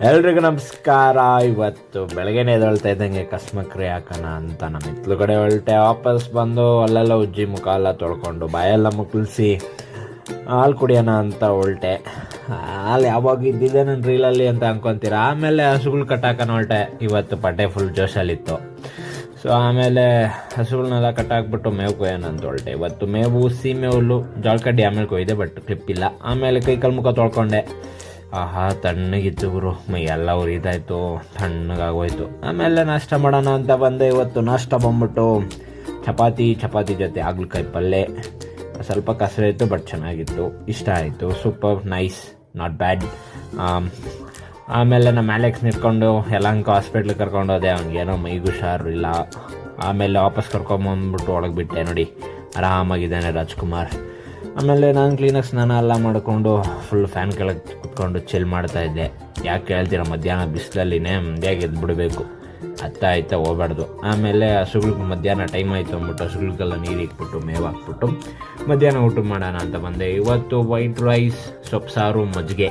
ಎಲ್ರಿಗೂ ನಮಸ್ಕಾರ. ಇವತ್ತು ಬೆಳಗ್ಗೆನೇ ಎದ್ದೇಳ್ತಾ ಇದ್ದಂಗೆ ಕಸ್ಮಕ್ರಿ ಹಾಕೋಣ ಅಂತ ನಮ್ಮ ಹಿತ್ಲು ಕಡೆ ಹೊರಟೆ. ವಾಪಸ್ ಬಂದು ಅಲ್ಲೆಲ್ಲ ಉಜ್ಜಿ ಮುಖ ಎಲ್ಲ ತೊಳ್ಕೊಂಡು ಬಾಯೆಲ್ಲ ಮುಕ್ಕಳಿಸಿ ಹಾಲು ಕುಡಿಯೋಣ ಅಂತ ಹೊರಟೆ. ಹಾಲು ಯಾವಾಗ ಇದ್ದಿದ್ದೆ ನನ್ನ ರೀಲಲ್ಲಿ ಅಂತ ಅನ್ಕೊತೀರ. ಆಮೇಲೆ ಹಸುಗಳು ಕಟ್ಟಾಕೋಣ ಹೊರಟೆ. ಇವತ್ತು ಪಟ್ಟೆ ಫುಲ್ ಜೋಶಲ್ಲಿತ್ತು. ಸೊ ಆಮೇಲೆ ಹಸುಗಳನ್ನೆಲ್ಲ ಕಟ್ಟಾಕ್ಬಿಟ್ಟು ಮೇವು ಕೊಯ್ಯೋಣ ಅಂತ ಹೊರಟೆ. ಇವತ್ತು ಮೇವು ಸೀಮೆ ಹುಲ್ಲು ಜೋಳಕಡ್ಡಿ ಆಮೇಲೆ ಕೊಯ್ದೆ, ಬಟ್ ಕ್ಲಿಪ್ ಇಲ್ಲ. ಆಮೇಲೆ ಕೈ ಕಾಲು ಮುಖ ತೊಳ್ಕೊಂಡೆ. ಆಹಾ ತಣ್ಣಗಿತ್ತು ಗುರು, ಮೈ ಎಲ್ಲ ಉರಿತಾಯಿತ್ತು, ತಣ್ಣಗಾಗೋಯ್ತು. ಆಮೇಲೆ ನಾಷ್ಟ ಮಾಡೋಣ ಅಂತ ಬಂದೆ. ಇವತ್ತು ನಾಷ್ಟ ಬಂದ್ಬಿಟ್ಟು ಚಪಾತಿ ಜೊತೆ ಹಾಗಲಕಾಯಿ ಪಲ್ಯ, ಸ್ವಲ್ಪ ಕಸರೆ ಇತ್ತು ಬಟ್ ಚೆನ್ನಾಗಿತ್ತು, ಇಷ್ಟ ಆಯಿತು. Super nice, not bad. ಆಮೇಲೆ ನಮ್ಮ ಅಲೆಕ್ಸ್ ನಿಟ್ಕೊಂಡು ಯಲಹಂಕ ಹಾಸ್ಪಿಟ್ಲಿಗೆ ಕರ್ಕೊಂಡು ಹೋದೆ. ಅವ್ನಿಗೇನೋ ಮೈಗೆ ಹುಷಾರು ಇಲ್ಲ. ಆಮೇಲೆ ವಾಪಸ್ ಕರ್ಕೊಂಬಂದ್ಬಿಟ್ಟು ಒಳಗೆ ಬಿಟ್ಟೆ. ನೋಡಿ ಆರಾಮಾಗಿದ್ದಾನೆ ರಾಜ್ಕುಮಾರ್. ಆಮೇಲೆ ನಾನು ಕ್ಲೀನಾಗಿ ಸ್ನಾನ ಎಲ್ಲ ಮಾಡಿಕೊಂಡು ಫುಲ್ ಫ್ಯಾನ್ ಕೆಳಗೆ ಕುತ್ಕೊಂಡು ಚಿಲ್ ಮಾಡ್ತಾಯಿದ್ದೆ. ಯಾಕೆ ಹೇಳ್ತೀರ, ಮಧ್ಯಾಹ್ನ ಬಿಸಿಲಲ್ಲಿನೇ ಬೇಗ ಎದ್ಬಿಡಬೇಕು, ಆಯ್ತಾ ಹೋಗ್ಬಾರ್ದು. ಆಮೇಲೆ ಹಸುಗಳಿಗೆ ಮಧ್ಯಾಹ್ನ ಟೈಮ್ ಆಯಿತು ಅಂದ್ಬಿಟ್ಟು ಹಸುಗಳಿಗೆಲ್ಲ ನೀರು ಇಟ್ಬಿಟ್ಟು ಮೇವು ಹಾಕ್ಬಿಟ್ಟು ಮಧ್ಯಾಹ್ನ ಊಟ ಮಾಡೋಣ ಅಂತ ಬಂದೆ. ಇವತ್ತು ವೈಟ್ ರೈಸ್, ಸೊಪ್ಪು ಸಾರು, ಮಜ್ಜಿಗೆ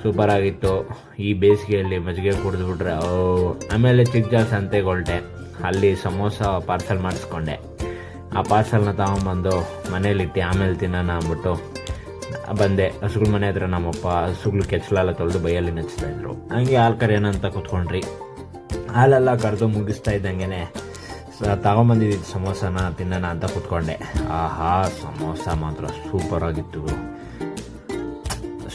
ಸೂಪರಾಗಿತ್ತು. ಈ ಬೇಸಿಗೆಯಲ್ಲಿ ಮಜ್ಜಿಗೆ ಕುಡಿದ್ಬಿಟ್ರೆ ಆಮೇಲೆ ಚಿಕ್ಕಜಾಲ ಸಂತೆಗೆ ಹೊರಟೆ. ಅಲ್ಲಿ ಸಮೋಸ ಪಾರ್ಸಲ್ ಮಾಡಿಸ್ಕೊಂಡೆ. ಆ ಪಾರ್ಸಲ್ನ ತಗೊಂಬಂದು ಮನೇಲಿಟ್ಟು ಆಮೇಲೆ ತಿನ್ನೋಣ ಅಂದ್ಬಿಟ್ಟು ಬಂದೆ. ಹಸುಗಳ ಮನೆ ಹತ್ರ ನಮ್ಮಪ್ಪ ಹಸುಗಳು ಕೆಚ್ಚಲೆಲ್ಲ ತೊಳೆದು ಬೈಯಲ್ಲಿ ನೆಚ್ತಾಯಿದ್ರು. ಹಂಗೆ ಹಾಲು ಕರೆಯೋಣ ಅಂತ ಕೂತ್ಕೊಂಡ್ರಿ. ಹಾಲೆಲ್ಲ ಕರೆದು ಮುಗಿಸ್ತಾ ಇದ್ದಂಗೆ ತಗೊಂಬಂದಿದ್ದು ಸಮೋಸನ ತಿನ್ನೋಣ ಅಂತ ಕೂತ್ಕೊಂಡೆ. ಆಹಾ ಸಮೋಸ ಮಾತ್ರ ಸೂಪರಾಗಿತ್ತು,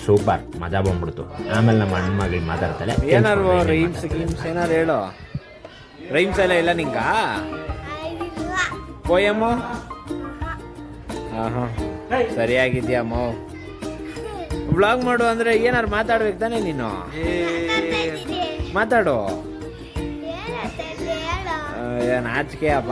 ಸೂಪರ್, ಮಜಾ ಬಂದ್ಬಿಡ್ತು. ಆಮೇಲೆ ನಮ್ಮ ಅಣ್ಣ ಮಗಳು ಮಾತಾಡ್ತಾಳೆ. ಏನಾರು ರೈಮ್ಸ್ ಏನಾರು ಹೇಳು. ರೈಮ್ಸ್ ಎಲ್ಲ ಇಲ್ಲ ನಿಂಗ? ಪೋಯಮ್ಮು ಹಾಂ ಸರಿಯಾಗಿದ್ಯಮ್ಮ. ವ್ಲಾಗ್ ಮಾಡು ಅಂದರೆ ಏನಾರು ಮಾತಾಡ್ಬೇಕು ತಾನೇ ನೀನು? ಮಾತಾಡು. ನಾಚಿಕೆ ಅಪ್ಪ.